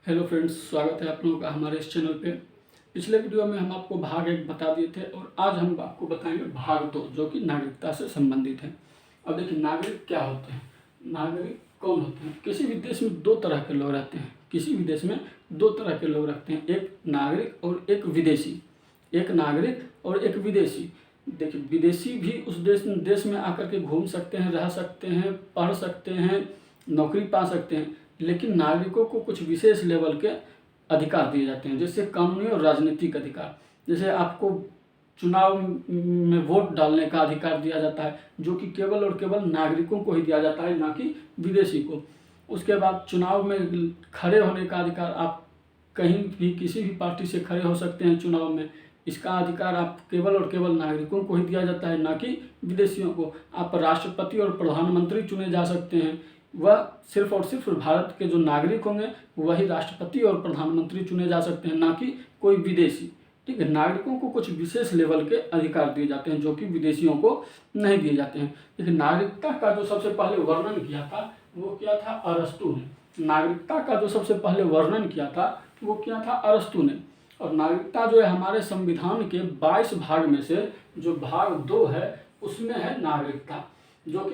Hello friends, स्वागत है आप लोगों का हमारे इस चैनल पे। पिछले वीडियो में हम आपको भाग 1 बता दिए थे और आज हम आपको बताएंगे भाग 2 जो कि नागरिकता से संबंधित है। अब देखिए, नागरिक क्या होते हैं, नागरिक कौन होते हैं। किसी भी देश में दो तरह के लोग रहते हैं, किसी भी देश में दो तरह के लोग रहते हैं, एक नागरिक और एक विदेशी। एक नागरिक और एक विदेशी। देखिए, विदेशी भी उस देश में आकर के घूम सकते हैं, रह सकते हैं, पढ़ सकते हैं, नौकरी पा सकते हैं, लेकिन नागरिकों को कुछ विशेष लेवल के अधिकार दिए जाते हैं, जैसे कानूनी और राजनीतिक अधिकार। जैसे आपको चुनाव में वोट डालने का अधिकार दिया जाता है, जो कि केवल और केवल नागरिकों को ही दिया जाता है, ना कि विदेशी को। उसके बाद चुनाव में खड़े होने का अधिकार, आप कहीं भी किसी भी पार्टी से खड़े हो सकते हैं चुनाव में। इसका अधिकार आप केवल और केवल नागरिकों को ही दिया जाता है, ना कि विदेशियों को। आप राष्ट्रपति और प्रधानमंत्री चुने जा सकते हैं, वह सिर्फ और सिर्फ भारत के जो नागरिक होंगे वही राष्ट्रपति और प्रधानमंत्री चुने जा सकते हैं, ना कि कोई विदेशी। ठीक है, नागरिकों को कुछ विशेष लेवल के अधिकार दिए जाते हैं जो कि विदेशियों को नहीं दिए जाते हैं। लेकिन नागरिकता का जो सबसे पहले वर्णन किया था वो क्या था, अरस्तु ने। नागरिकता का जो सबसे पहले वर्णन किया था वो क्या था, अरस्तु ने। और नागरिकता जो है हमारे संविधान के 22 भाग में से जो भाग 2 है उसमें है नागरिकता, जो कि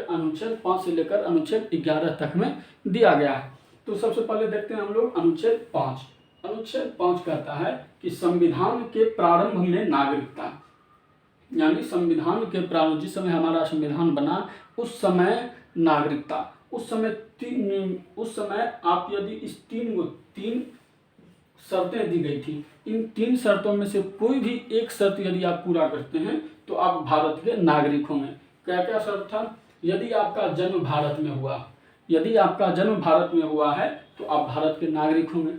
अनुच्छेद 5 से लेकर अनुच्छेद 11 तक में दिया गया है। तो सबसे पहले देखते हैं हम लोग अनुच्छेद 5। अनुच्छेद 5 कहता है कि संविधान के प्रारंभ में नागरिकता, यानी संविधान के प्रारंभ, जिस समय हमारा संविधान बना उस समय नागरिकता, उस समय आप यदि इस तीन शर्तें दी गई थी, इन 3 शर्तों में से कोई भी एक शर्त यदि आप पूरा करते हैं तो आप भारत के नागरिक होंगे। क्या क्या शर्त था, यदि आपका जन्म भारत में हुआ, यदि आपका जन्म भारत में हुआ है तो आप भारत के नागरिक होंगे।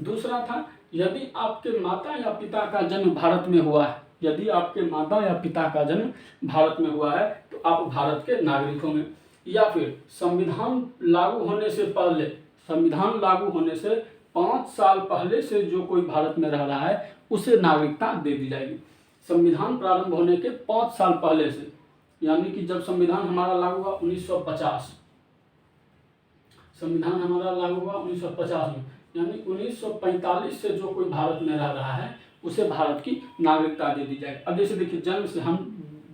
दूसरा था, यदि आपके माता या पिता का जन्म भारत में हुआ है, यदि आपके माता या पिता का जन्म भारत में हुआ है तो आप भारत के नागरिक होंगे। या फिर संविधान लागू होने से पहले, संविधान लागू होने से 5 साल पहले से जो कोई भारत में रह रहा है उसे नागरिकता दे दी जाएगी। संविधान प्रारंभ होने के 5 साल पहले से, यानी कि जब संविधान हमारा लागू हुआ 1950, संविधान हमारा लागू हुआ 1950 में, यानी 1945 से जो कोई भारत में रह रहा है उसे भारत की नागरिकता दे दी जाएगी। अब जैसे देखिए, जन्म से हम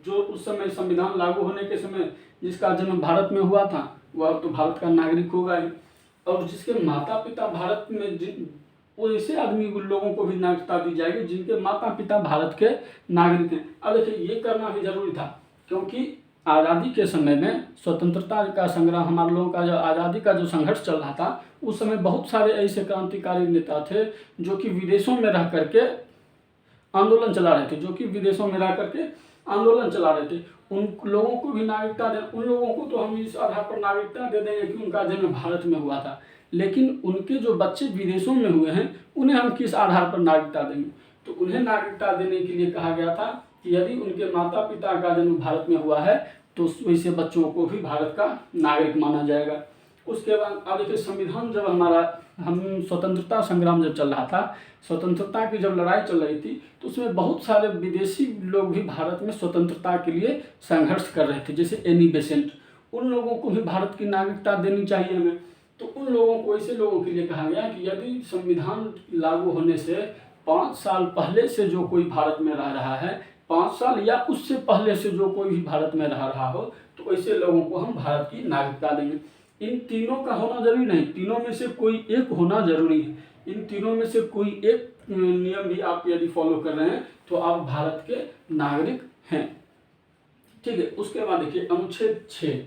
जो उस समय संविधान लागू होने के समय जिसका जन्म भारत में हुआ था वह तो भारत का नागरिक होगा ही, और जिसके माता पिता भारत में, वैसे आदमी लोगों को भी नागरिकता दी जाएगी जिनके माता पिता भारत के नागरिक हैं। अब देखिए, ये करना भी जरूरी था क्योंकि आज़ादी के समय में, स्वतंत्रता का संग्राम, हमारे लोगों का जो आज़ादी का जो संघर्ष चल रहा था उस समय बहुत सारे ऐसे क्रांतिकारी नेता थे जो कि विदेशों में रह करके आंदोलन चला रहे थे, चला रहे थे। उन लोगों को भी नागरिकता दे, उन लोगों को तो हम इस आधार पर नागरिकता दे देंगे कि उनका जन्म भारत में हुआ था, लेकिन उनके जो बच्चे विदेशों में हुए हैं उन्हें हम किस आधार पर नागरिकता देंगे। तो उन्हें नागरिकता देने के लिए कहा गया था कि यदि उनके माता पिता का जन्म भारत में हुआ है तो वैसे बच्चों को भी भारत का नागरिक माना जाएगा। उसके बाद अब देखिए, संविधान जब हम स्वतंत्रता संग्राम जब चल रहा था, स्वतंत्रता की जब लड़ाई चल रही थी तो उसमें बहुत सारे विदेशी लोग भी भारत में स्वतंत्रता के लिए संघर्ष कर रहे थे, जैसे एनी बेसेंट। उन लोगों को भी भारत की नागरिकता देनी चाहिए हमें। तो उन लोगों को, ऐसे लोगों के लिए कहा गया कि यदि संविधान लागू होने से 5 साल पहले से जो कोई भारत में रह रहा है, 5 साल या उससे पहले से जो कोई भी भारत में रह रहा हो, तो ऐसे लोगों को हम भारत की नागरिकता देंगे। इन तीनों का होना जरूरी नहीं, तीनों में से कोई एक होना जरूरी है। इन तीनों में से कोई एक नियम भी आप यदि फॉलो कर रहे हैं तो आप भारत के नागरिक हैं। ठीक है, उसके बाद देखिए अनुच्छेद 6।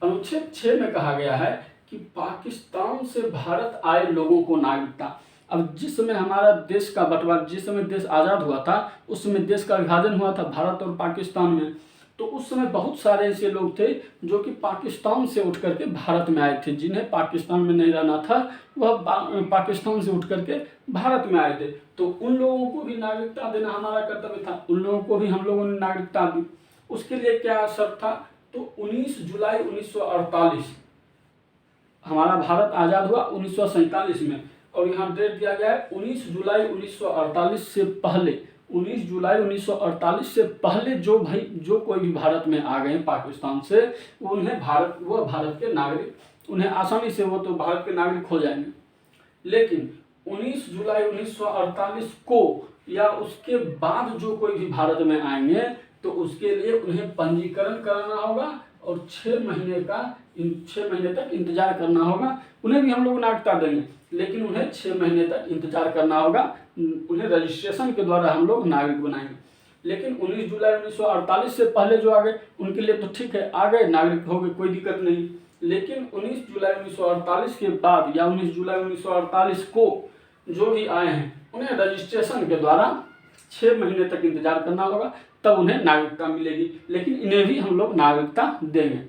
अनुच्छेद 6 में कहा गया है कि पाकिस्तान से भारत आए लोगों को नागरिकता। अब जिस समय हमारा देश का बंटवारा, जिस समय देश आज़ाद हुआ था उस समय देश का विभाजन हुआ था भारत और पाकिस्तान में, तो उस समय बहुत सारे ऐसे लोग थे जो कि पाकिस्तान से उठ करके भारत में आए थे, जिन्हें पाकिस्तान में नहीं रहना था वह पाकिस्तान से उठ करके भारत में आए थे। तो उन लोगों को भी नागरिकता देना हमारा कर्तव्य था, उन लोगों को भी हम लोगों ने नागरिकता दी। उसके लिए क्या शर्त था, तो 19 जुलाई 1948, हमारा भारत आज़ाद हुआ 1947 में, और यहाँ डेट दिया गया है 19 जुलाई 1948 से पहले। 19 जुलाई 1948 से पहले जो कोई भी भारत में आ गए पाकिस्तान से, वो भारत के नागरिक, उन्हें आसानी से वो तो भारत के नागरिक हो जाएंगे। लेकिन 19 जुलाई 1948 को या उसके बाद जो कोई भी भारत में आएंगे तो उसके लिए उन्हें पंजीकरण कराना होगा और 6 महीने तक इंतजार करना होगा। उन्हें भी हम लोग नागरिकता देंगे, लेकिन उन्हें 6 महीने तक इंतजार करना होगा। उन्हें रजिस्ट्रेशन के द्वारा हम लोग नागरिक बनाएंगे। लेकिन 19 जुलाई 1948 से पहले जो आ गए उनके लिए तो ठीक है, आ गए नागरिक हो गए, कोई दिक्कत नहीं। लेकिन 19 जुलाई 1948 के बाद या 19 जुलाई 1948 को जो भी आए हैं उन्हें रजिस्ट्रेशन के द्वारा 6 महीने तक इंतजार करना होगा, तब उन्हें नागरिकता मिलेगी। लेकिन इन्हें भी हम लोग नागरिकता देंगे।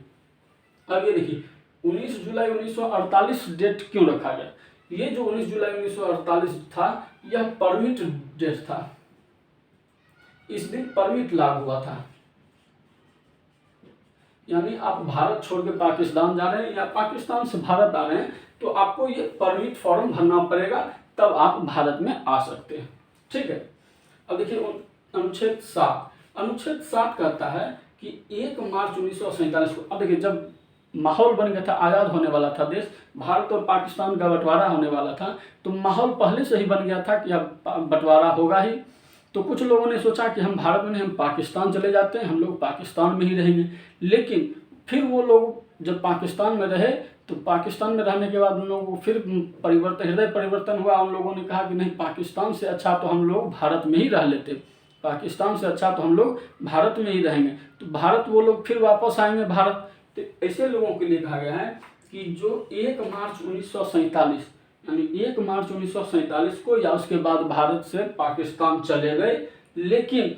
अब ये देखिए 19 जुलाई 1948 डेट क्यों रखा गया। ये जो 19 जुलाई 1948 था यह परमिट डेट था। इस दिन परमिट लागू हुआ था, यानी आप भारत छोड़ के पाकिस्तान जा रहे हैं या पाकिस्तान से भारत आ रहे हैं तो आपको ये परमिट फॉर्म भरना पड़ेगा, तब आप भारत में आ सकते हैं। ठीक है। अब देखिए अनुच्छेद 7 कहता है कि 1 मार्च 1947 को, अब देखिए जब माहौल बन गया था, आज़ाद होने वाला था देश, भारत और पाकिस्तान का बंटवारा होने वाला था, तो माहौल पहले से ही बन गया था कि अब बंटवारा होगा ही। तो कुछ लोगों ने सोचा कि हम भारत में नहीं, हम पाकिस्तान चले जाते हैं, हम लोग पाकिस्तान में ही रहेंगे। लेकिन फिर वो लोग जब पाकिस्तान में रहे तो पाकिस्तान में रहने के बाद उन लोगों को फिर हृदय परिवर्तन हुआ। उन लोगों ने कहा कि नहीं, पाकिस्तान से अच्छा तो हम लोग भारत में ही रह लेते, पाकिस्तान से अच्छा तो हम लोग भारत में ही रहेंगे। तो भारत वो लोग फिर वापस आएंगे भारत। तो ऐसे लोगों के लिए कहा गया है कि जो 1 मार्च 1947 यानी 1 मार्च 1947 को या उसके बाद भारत से पाकिस्तान चले गए, लेकिन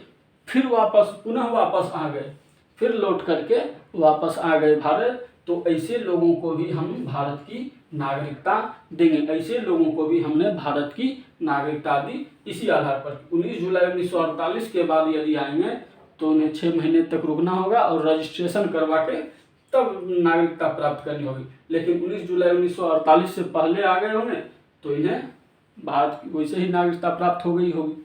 फिर पुनः वापस आ गए, फिर लौट करके वापस आ गए भारत, तो ऐसे लोगों को भी हम भारत की नागरिकता देंगे। ऐसे लोगों को भी हमने भारत की नागरिकता दी। इसी आधार पर 19 जुलाई 1948 के बाद यदि आएंगे तो उन्हें 6 महीने तक रुकना होगा और रजिस्ट्रेशन करवा के तब नागरिकता प्राप्त करनी होगी। लेकिन 19 जुलाई 1948 से पहले आ गए होंगे तो इन्हें भारत की वैसे ही नागरिकता प्राप्त हो गई होगी।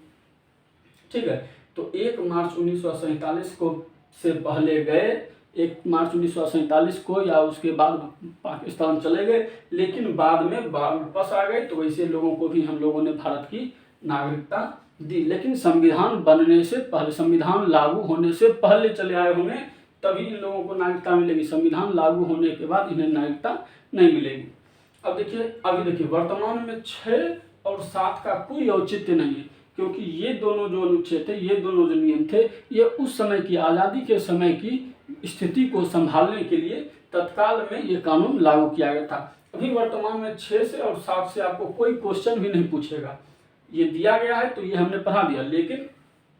ठीक है। तो 1 मार्च 1947 को से पहले गए, 1 मार्च 1947 को या उसके बाद पाकिस्तान चले गए, लेकिन बाद में वापस आ गए, तो वैसे लोगों को भी हम लोगों ने भारत की नागरिकता दी। लेकिन संविधान बनने से पहले, संविधान लागू होने से पहले चले आए होंगे तभी इन लोगों को नागरिकता मिलेगी। संविधान लागू होने के बाद इन्हें नागरिकता नहीं मिलेगी। अब देखिए वर्तमान में 6 और 7 का कोई औचित्य नहीं है, क्योंकि ये दोनों जो अनुच्छेद थे, ये दोनों जो नियम थे, ये उस समय की आज़ादी के समय की स्थिति को संभालने के लिए तत्काल में ये कानून लागू किया गया था। अभी वर्तमान में 6 से और 7 से आपको कोई क्वेश्चन भी नहीं पूछेगा, ये दिया गया है तो ये हमने पढ़ा दिया, लेकिन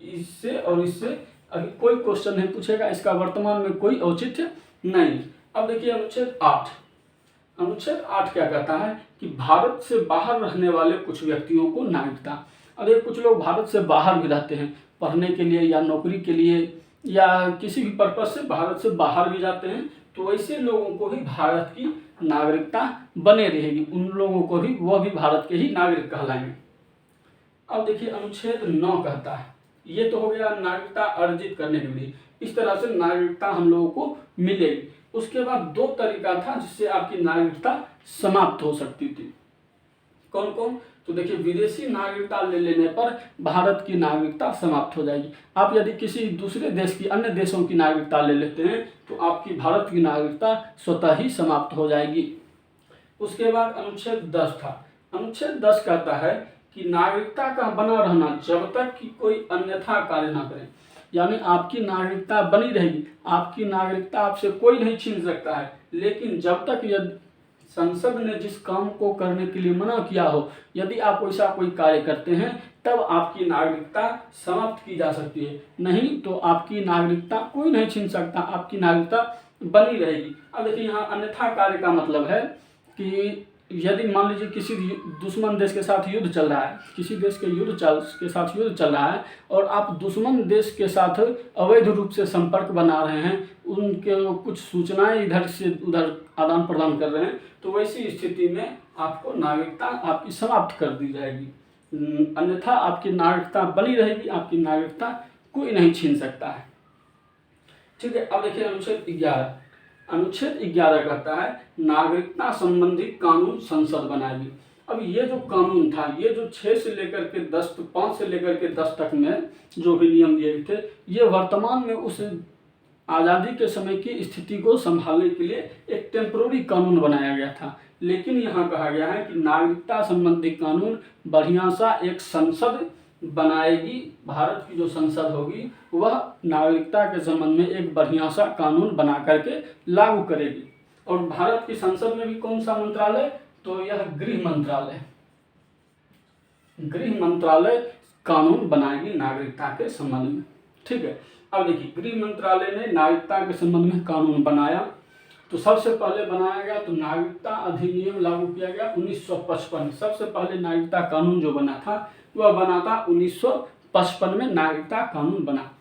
इससे और इससे अभी कोई क्वेश्चन नहीं पूछेगा, इसका वर्तमान में कोई औचित्य नहीं। अब देखिए अनुच्छेद 8 क्या कहता है कि भारत से बाहर रहने वाले कुछ व्यक्तियों को नागरिकता। अरे कुछ लोग भारत से बाहर भी रहते हैं, पढ़ने के लिए या नौकरी के लिए या किसी भी पर्पज से भारत से बाहर भी जाते हैं, तो ऐसे लोगों को भी भारत की नागरिकता बने रहेगी। उन लोगों को भी, वह भी भारत के ही नागरिक कहलाएंगे। अब देखिए अनुच्छेद 9 कहता है, ये तो हो गया नागरिकता अर्जित करने के लिए, इस तरह से नागरिकता हम लोगों को मिलेगी। उसके बाद 2 तरीका था जिससे आपकी नागरिकता समाप्त हो सकती थी। कौन कौन? तो देखिए विदेशी नागरिकता ले लेने पर भारत की नागरिकता समाप्त हो जाएगी। आप यदि किसी दूसरे देश की, अन्य देशों की नागरिकता ले लेते हैं तो आपकी भारत की नागरिकता स्वतः ही समाप्त हो जाएगी। उसके बाद अनुच्छेद 10 था। अनुच्छेद 10 कहता है कि नागरिकता का बना रहना जब तक कि कोई अन्यथा कार्य ना करे, यानी आपकी नागरिकता बनी रहेगी, आपकी नागरिकता आपसे कोई नहीं छीन सकता है, लेकिन जब तक यदि संसद ने जिस काम को करने के लिए मना किया हो, यदि आप वैसा कोई कार्य करते हैं तब आपकी नागरिकता समाप्त की जा सकती है, नहीं तो आपकी नागरिकता कोई नहीं छीन सकता, आपकी नागरिकता बनी रहेगी। अब देखिए यहाँ अन्यथा कार्य का मतलब है कि यदि मान लीजिए किसी दुश्मन देश के साथ युद्ध चल रहा है, किसी देश के साथ युद्ध चल रहा है और आप दुश्मन देश के साथ अवैध रूप से संपर्क बना रहे हैं, उनके कुछ सूचनाएं इधर से उधर आदान प्रदान कर रहे हैं, तो वैसी स्थिति में आपको नागरिकता आपकी समाप्त कर दी जाएगी। अन्यथा आपकी नागरिकता बनी रहेगी, आपकी नागरिकता कोई नहीं छीन सकता है। ठीक है। अब देखिए अनुच्छेद 11 कहता है नागरिकता संबंधी कानून संसद बनाएगी। अब ये जो कानून था, ये जो 6 से लेकर के 10, 5 से लेकर के 10 तक में जो भी नियम दिए गए थे, ये वर्तमान में उस आज़ादी के समय की स्थिति को संभालने के लिए एक टेम्पोररी कानून बनाया गया था। लेकिन यहाँ कहा गया है कि नागरिकता संबंधी कानून बढ़िया सा एक संसद बनाएगी, भारत की जो संसद होगी वह नागरिकता के संबंध में एक बढ़िया सा कानून बना करके लागू करेगी। और भारत की संसद में भी कौन सा मंत्रालय, तो यह गृह मंत्रालय कानून बनाएगी नागरिकता के संबंध में। ठीक है, अब देखिए गृह मंत्रालय ने नागरिकता के संबंध में कानून बनाया, तो सबसे पहले बनाया गया तो नागरिकता अधिनियम लागू किया गया 1955। सबसे पहले नागरिकता कानून जो बना था वह बना था 1955 में नागरिकता कानून बना।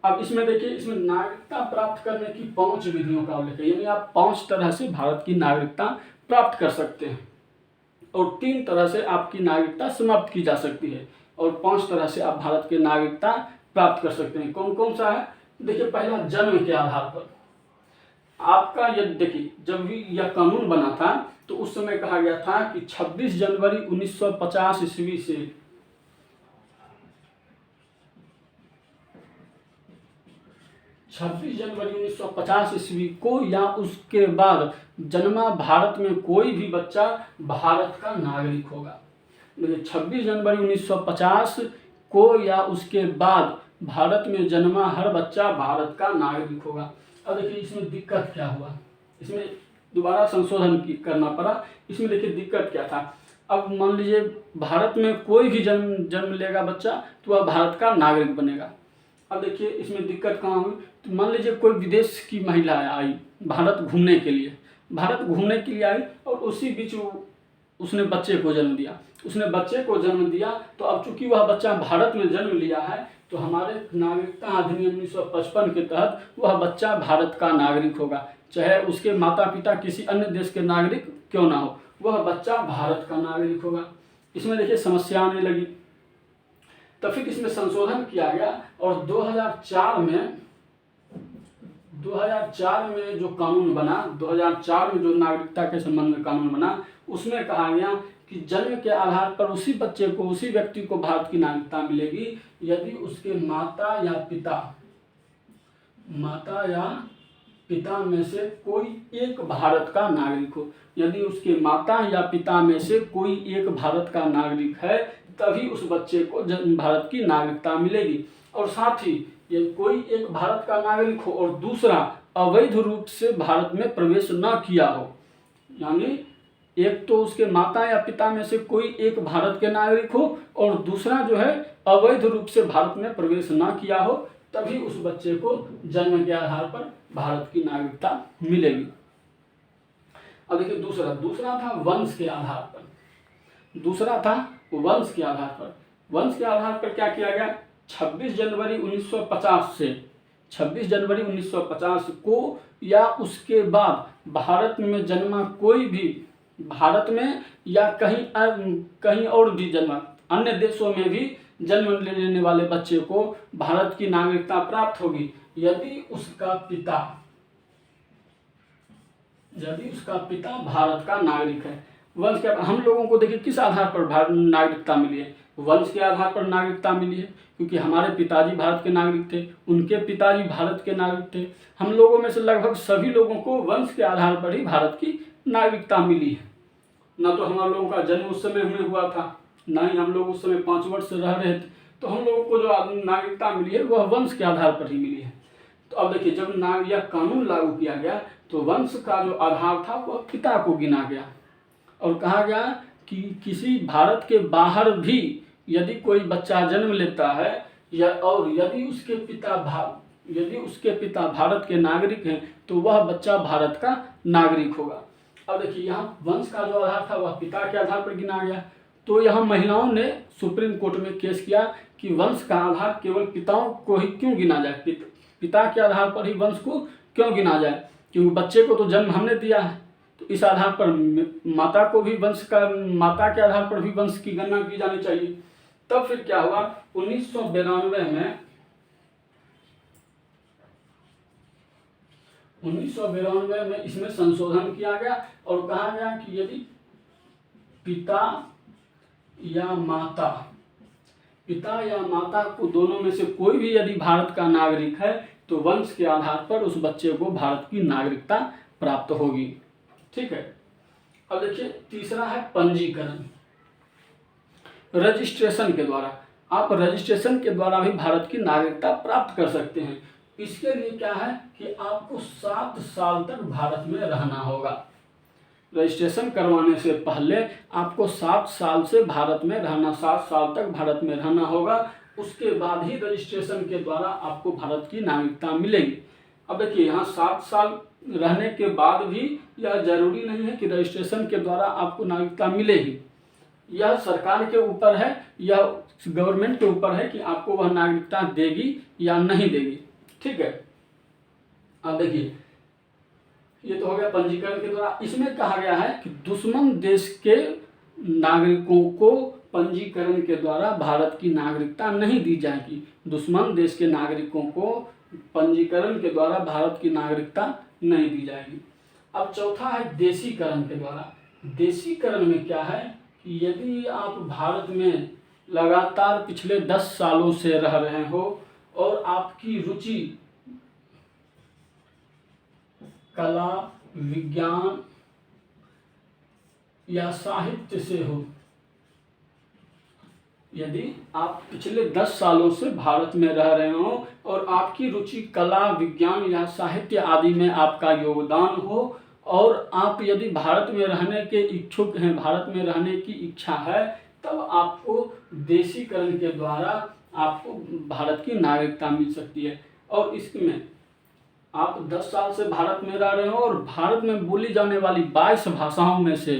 अब इसमें देखिए, इसमें नागरिकता प्राप्त करने की 5 विधियों का उल्लेख है, यानी आप 5 तरह से भारत की नागरिकता प्राप्त कर सकते हैं और 3 तरह से आपकी नागरिकता समाप्त की जा सकती है और 5 तरह से आप भारत की नागरिकता प्राप्त कर सकते हैं। कौन कौन सा है, देखिए पहला जन्म के आधार पर आपका, ये देखिए जब भी यह कानून बना था तो उस समय कहा गया था कि 26 जनवरी 1950 ईस्वी से 26 जनवरी 1950 ईस्वी को या उसके बाद जन्मा भारत में कोई भी बच्चा भारत का नागरिक होगा। 26 जनवरी 1950 को या उसके बाद भारत में जन्मा हर बच्चा भारत का नागरिक होगा। अब देखिए इसमें दिक्कत क्या हुआ, इसमें दोबारा संशोधन करना पड़ा। इसमें देखिए दिक्कत क्या था, अब मान लीजिए भारत में कोई भी जन्म लेगा बच्चा तो वह भारत का नागरिक बनेगा। अब देखिए इसमें दिक्कत कहाँ हुई, तो मान लीजिए कोई विदेश की महिला आई भारत घूमने के लिए आई और उसी बीच उसने बच्चे को जन्म दिया। तो अब चूंकि वह बच्चा भारत में जन्म लिया है तो हमारे नागरिकता अधिनियम 1955 के तहत वह बच्चा भारत का नागरिक होगा, चाहे उसके माता पिता किसी अन्य देश के नागरिक क्यों ना हो, वह बच्चा भारत का नागरिक होगा। इसमें देखिए समस्या आने लगी, तो फिर इसमें संशोधन किया गया और 2004 में जो कानून बना, 2004 में जो नागरिकता के संबंध में कानून बना, उसमें कहा गया कि जन्म के आधार पर उसी बच्चे को, उसी व्यक्ति को भारत की नागरिकता मिलेगी यदि उसके माता या पिता में से कोई एक भारत का नागरिक हो। यदि उसके माता या पिता में से कोई एक भारत का नागरिक है तभी उस बच्चे को भारत की नागरिकता मिलेगी। और साथ ही यदि कोई एक भारत का नागरिक हो और दूसरा अवैध रूप से भारत में प्रवेश न किया हो, यानी एक तो उसके माता या पिता में से कोई एक भारत के नागरिक हो और दूसरा जो है अवैध रूप से भारत में प्रवेश न किया हो, तभी उस बच्चे को जन्म के आधार पर भारत की नागरिकता मिलेगी। अब देखिए दूसरा था वंश के आधार पर। वंश के आधार पर क्या किया गया, 26 जनवरी 1950 को या उसके बाद भारत में जन्मा कोई भी, भारत में या कहीं और भी जन्मा, अन्य देशों में भी जन्म लेने वाले बच्चे को भारत की नागरिकता प्राप्त होगी यदि उसका पिता भारत का नागरिक है। वंश के, हम लोगों को देखिए किस आधार पर नागरिकता मिली है, वंश के आधार पर नागरिकता मिली है, क्योंकि हमारे पिताजी भारत के नागरिक थे, उनके पिताजी भारत के नागरिक थे। हम लोगों में से लगभग सभी लोगों को वंश के आधार पर ही भारत की नागरिकता मिली है। ना तो हम लोगों का जन्म उस समय में हुआ था, ना ही हम लोग उस समय 5 वर्ष रह रहे थे, तो हम लोगों को जो नागरिकता मिली है वह वंश के आधार पर ही मिली है। तो अब देखिए जब यह कानून लागू किया गया तो वंश का जो आधार था वह पिता को गिना गया और कहा गया कि किसी भारत के बाहर भी यदि कोई बच्चा जन्म लेता है और यदि उसके पिता भारत के नागरिक हैं तो वह बच्चा भारत का नागरिक होगा। अब देखिए यहाँ वंश का जो आधार था वह पिता के आधार पर गिना गया, तो यहाँ महिलाओं ने सुप्रीम कोर्ट में केस किया कि वंश का आधार केवल पिताओं को ही क्यों गिना जाए, पिता के आधार पर ही वंश को क्यों गिना जाए, क्योंकि बच्चे को तो जन्म हमने दिया है, तो इस आधार पर माता के आधार पर भी वंश की गणना की जानी चाहिए। तब फिर क्या हुआ, 1992 में इसमें संशोधन किया गया और कहा गया कि यदि पिता या माता, पिता या माता को दोनों में से कोई भी यदि भारत का नागरिक है तो वंश के आधार पर उस बच्चे को भारत की नागरिकता प्राप्त होगी। ठीक है। अब देखिए तीसरा है पंजीकरण, रजिस्ट्रेशन के द्वारा। आप रजिस्ट्रेशन के द्वारा भी भारत की नागरिकता प्राप्त कर सकते हैं। इसके लिए क्या है कि आपको 7 साल तक भारत में रहना होगा। रजिस्ट्रेशन करवाने से पहले आपको 7 साल से भारत में रहना 7 साल तक भारत में रहना होगा। उसके बाद ही रजिस्ट्रेशन के द्वारा आपको भारत की नागरिकता मिलेगी। अब देखिए यहाँ 7 साल रहने के बाद भी यह जरूरी नहीं है कि रजिस्ट्रेशन के द्वारा आपको नागरिकता मिलेगी। यह सरकार के ऊपर है, यह गवर्नमेंट के ऊपर है कि आपको वह नागरिकता देगी या नहीं देगी। ठीक है। अब देखिए ये तो हो गया पंजीकरण के द्वारा। इसमें कहा गया है कि दुश्मन देश के नागरिकों को पंजीकरण के द्वारा भारत की नागरिकता नहीं दी जाएगी। दुश्मन देश के नागरिकों को पंजीकरण के द्वारा भारत की नागरिकता नहीं दी जाएगी। अब चौथा है देशीकरण के द्वारा। देशीकरण में क्या है कि यदि आप भारत में लगातार पिछले 10 सालों से रह रहे हो और आपकी रुचि कला, विज्ञान या साहित्य से हो, यदि आप पिछले 10 सालों से भारत में रह रहे हो और आपकी रुचि कला, विज्ञान या साहित्य आदि में आपका योगदान हो और आप यदि भारत में रहने के इच्छुक हैं, भारत में रहने की इच्छा है, तब आपको देशीकरण के द्वारा आपको भारत की नागरिकता मिल सकती है। और इसमें आप 10 साल से भारत में रह रहे हो और भारत में बोली जाने वाली 22 भाषाओं में से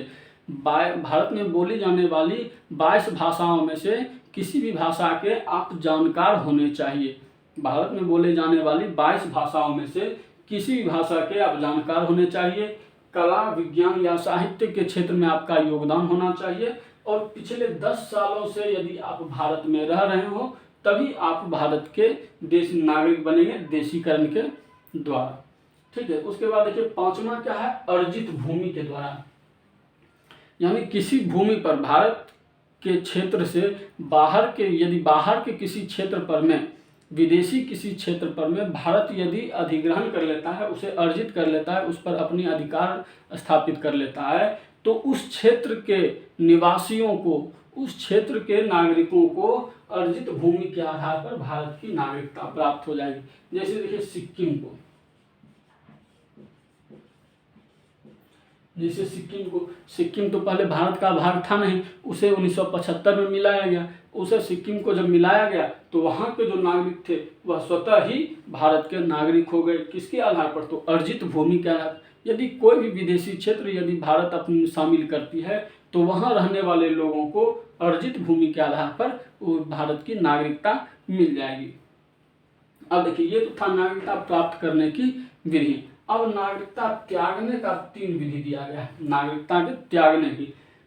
भारत में बोली जाने वाली 22 भाषाओं में से किसी भी भाषा के आप जानकार होने चाहिए। भारत में बोले जाने वाली 22 भाषाओं में से किसी भी भाषा के आप जानकार होने चाहिए। कला, विज्ञान या साहित्य के क्षेत्र में आपका योगदान होना चाहिए और पिछले 10 सालों से यदि आप भारत में रह रहे हो तभी आप भारत के देश नागरिक बनेंगे देशीकरण के द्वारा। ठीक है। उसके बाद देखिए पांचवा क्या है, अर्जित भूमि के द्वारा। यानी किसी भूमि पर भारत के क्षेत्र से बाहर के यदि बाहर के किसी क्षेत्र पर में विदेशी किसी क्षेत्र पर में भारत यदि अधिग्रहण कर लेता है, उसे अर्जित कर लेता है, उस पर अपनी अधिकार स्थापित कर लेता है, तो उस क्षेत्र के निवासियों को, उस क्षेत्र के नागरिकों को अर्जित भूमि के आधार पर भारत की नागरिकता प्राप्त हो जाएगी। जैसे देखिए सिक्किम को, जैसे सिक्किम तो पहले भारत का भाग था नहीं, उसे 1975 में मिलाया गया। उसे सिक्किम को जब मिलाया गया तो वहाँ के जो नागरिक थे वह स्वतः ही भारत के नागरिक हो गए। किसके आधार पर? तो अर्जित भूमि के आधार पर। यदि कोई भी विदेशी क्षेत्र यदि भारत अपनी शामिल करती है तो वहाँ रहने वाले लोगों को अर्जित भूमि के आधार पर भारत की नागरिकता मिल जाएगी। अब देखिए ये तो था नागरिकता प्राप्त करने की विधि। अब नागरिकता त्यागने का 3 विधि दिया गया है नागरिकता के त्यागने की।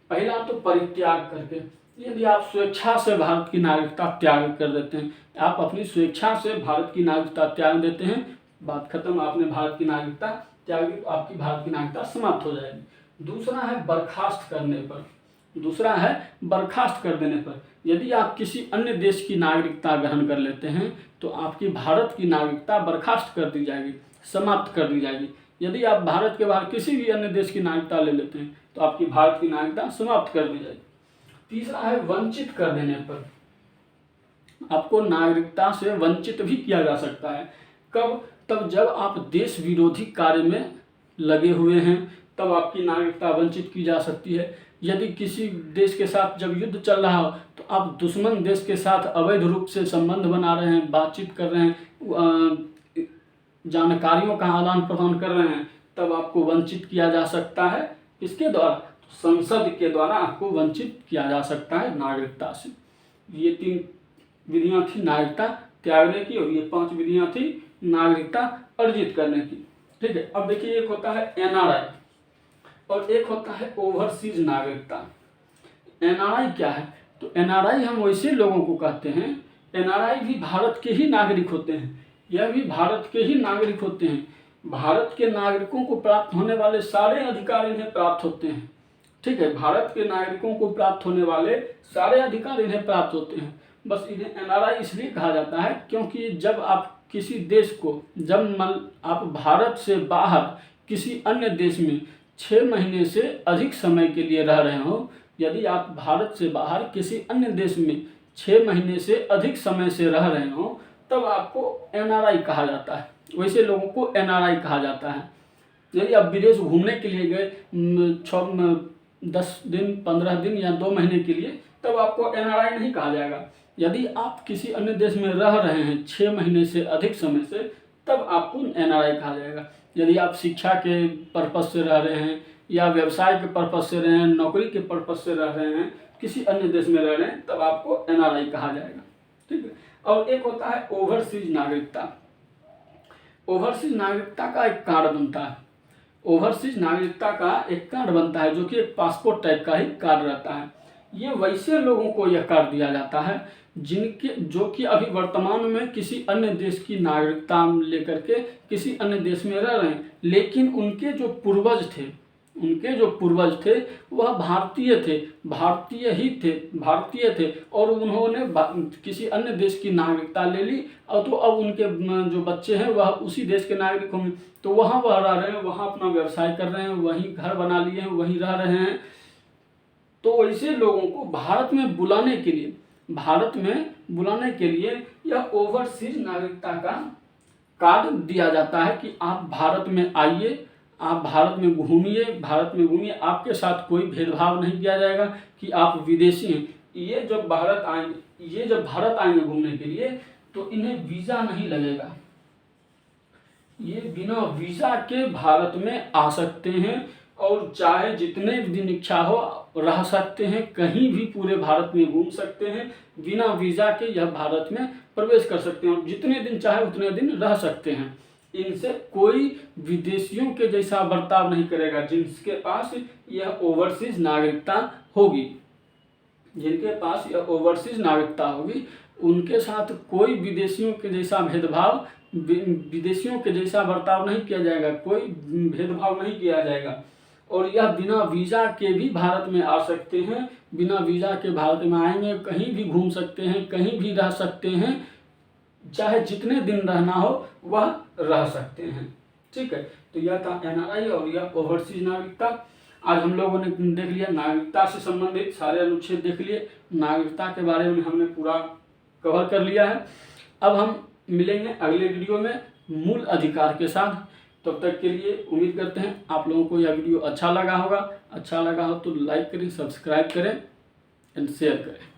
पहला तो परित्याग करके, यदि आप स्वेच्छा से भारत की नागरिकता त्याग कर देते हैं, आप अपनी स्वेच्छा से भारत की नागरिकता त्याग देते हैं, बात खत्म, आपने भारत की नागरिकता त्याग दी तो आपकी भारत की नागरिकता समाप्त हो जाएगी। दूसरा है बर्खास्त करने पर, दूसरा है बर्खास्त कर देने पर। यदि आप किसी अन्य देश की नागरिकता ग्रहण कर लेते हैं तो आपकी भारत की नागरिकता बर्खास्त कर दी जाएगी, समाप्त कर दी जाएगी। यदि आप भारत के बाहर किसी भी अन्य देश की नागरिकता ले लेते हैं तो आपकी भारत की नागरिकता समाप्त कर दी जाएगी। तीसरा है वंचित कर देने पर, आपको नागरिकता से वंचित भी किया जा सकता है। कब? तब जब आप देश विरोधी कार्य में लगे हुए हैं तब आपकी नागरिकता वंचित की जा सकती है। यदि किसी देश के साथ जब युद्ध चल रहा हो तो आप दुश्मन देश के साथ अवैध रूप से संबंध बना रहे हैं, बातचीत कर रहे हैं, जानकारियों का आदान प्रदान कर रहे हैं, तब आपको वंचित किया जा सकता है। इसके द्वारा संसद के द्वारा आपको वंचित किया जा सकता है नागरिकता से। ये 3 विधियां थी नागरिकता त्यागने की और ये 5 विधियां थी नागरिकता अर्जित करने की। ठीक है। अब देखिए एक होता है एनआरआई और एक होता है ओवरसीज नागरिकता। एनआरआई क्या है? तो एनआरआई हम वैसे लोगों को कहते हैं, एनआरआई भी भारत के ही नागरिक होते हैं, यह भी भारत के ही नागरिक होते हैं। भारत के नागरिकों को प्राप्त होने वाले सारे अधिकार इन्हें प्राप्त होते हैं। ठीक है। भारत के नागरिकों को प्राप्त होने वाले सारे अधिकार इन्हें प्राप्त होते हैं। बस इन्हें एनआरआई इसलिए कहा जाता है क्योंकि जब आप किसी देश को, जब आप भारत से बाहर किसी अन्य देश में 6 महीने से अधिक समय के लिए रह रहे हो, यदि आप भारत से बाहर किसी अन्य देश में 6 महीने से अधिक समय से रह रहे हो, तब आपको एनआरआई कहा जाता है। वैसे लोगों को एनआरआई कहा जाता है। यदि आप विदेश घूमने के लिए गए 10 दिन, 15 दिन या 2 महीने के लिए, तब आपको एनआरआई नहीं कहा जाएगा। यदि आप किसी अन्य देश में रह रहे हैं 6 महीने से अधिक समय से, तब आपको एनआरआई कहा जाएगा। यदि आप शिक्षा के पर्पज से रह रहे हैं या व्यवसाय के पर्पज से रह रहे हैं, नौकरी के पर्पज से रह रहे हैं, किसी अन्य देश में रह रहे हैं, तब आपको एनआरआई कहा जाएगा। ठीक है। और एक होता है ओवरसीज नागरिकता। ओवरसीज नागरिकता का एक कार्ड बनता है। ओवरसीज नागरिकता का एक कार्ड बनता है जो कि एक पासपोर्ट टाइप का ही कार्ड रहता है। ये वैसे लोगों को यह कार्ड दिया जाता है जो कि अभी वर्तमान में किसी अन्य देश की नागरिकता लेकर के किसी अन्य देश में रह रहे हैं, लेकिन उनके जो पूर्वज थे वह भारतीय थे और उन्होंने किसी अन्य देश की नागरिकता ले ली, और तो अब उनके जो बच्चे हैं वह उसी देश के नागरिक होंगे, तो वहाँ वह रह रहे हैं, वहाँ अपना व्यवसाय कर रहे हैं, वहीं घर बना लिए हैं, वहीं रह रहे हैं। तो ऐसे लोगों को भारत में बुलाने के लिए यह ओवरसीज नागरिकता का कार्ड दिया जाता है कि आप भारत में आइए, आप भारत में घूमिए, आपके साथ कोई भेदभाव नहीं किया जाएगा कि आप विदेशी हैं। ये जब भारत आएंगे घूमने के लिए, तो इन्हें वीज़ा नहीं लगेगा। ये बिना वीज़ा के भारत में आ सकते हैं और चाहे जितने दिन इच्छा हो रह सकते हैं, कहीं भी पूरे भारत में घूम सकते हैं, बिना वीज़ा के यह भारत में प्रवेश कर सकते हैं और जितने दिन चाहे उतने दिन रह सकते हैं। इनसे कोई विदेशियों के जैसा बर्ताव नहीं करेगा। जिनके पास यह ओवरसीज नागरिकता होगी, उनके साथ कोई विदेशियों के जैसा बर्ताव नहीं किया जाएगा, कोई भेदभाव नहीं किया जाएगा। और यह बिना वीज़ा के भी भारत में आ सकते हैं, बिना वीज़ा के भारत में आएंगे, कहीं भी घूम सकते हैं, कहीं भी रह सकते हैं, चाहे जितने दिन रहना हो वह रह सकते हैं। ठीक है। तो यह था एनआरआई और यह ओवरसीज नागरिकता। आज हम लोगों ने देख लिया नागरिकता से संबंधित सारे अनुच्छेद देख लिए, नागरिकता के बारे में हमने पूरा कवर कर लिया है। अब हम मिलेंगे अगले वीडियो में मूल अधिकार के साथ। तब तक के लिए उम्मीद करते हैं आप लोगों को यह वीडियो अच्छा लगा होगा। अच्छा लगा हो तो लाइक करें, सब्सक्राइब करें एंड शेयर करें।